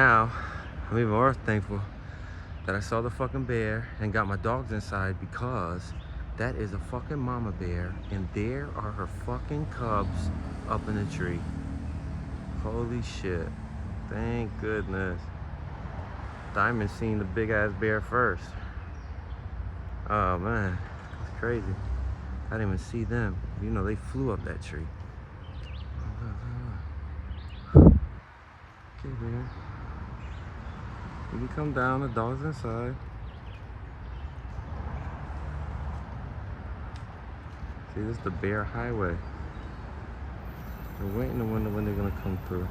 Now, I'm even more thankful that I saw the fucking bear and got my dogs inside, because that is a fucking mama bear and there are her fucking cubs up in the tree. Holy shit. Thank goodness. Diamond seen the big ass bear first. Oh man, it's crazy. I didn't even see them. You know, they flew up that tree. Okay, man. You can come down, the dog's inside. See, this is the bear highway. They're waiting to wonder when they're gonna come through.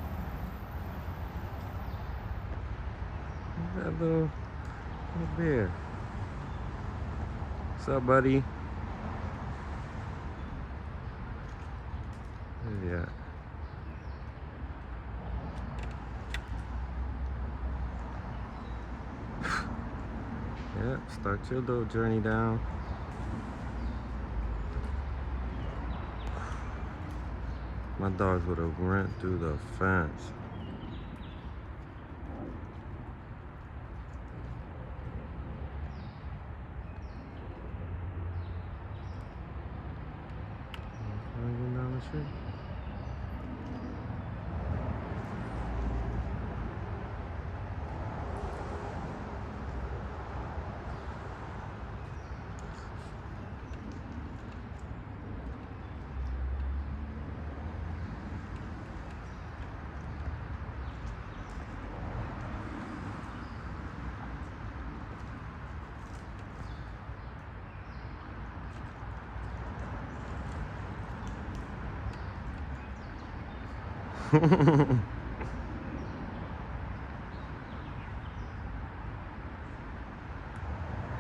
Look at that little bear. What's up, buddy? Yeah. Yep, start your little journey down. My dogs would have ran through the fence. Hanging down the street.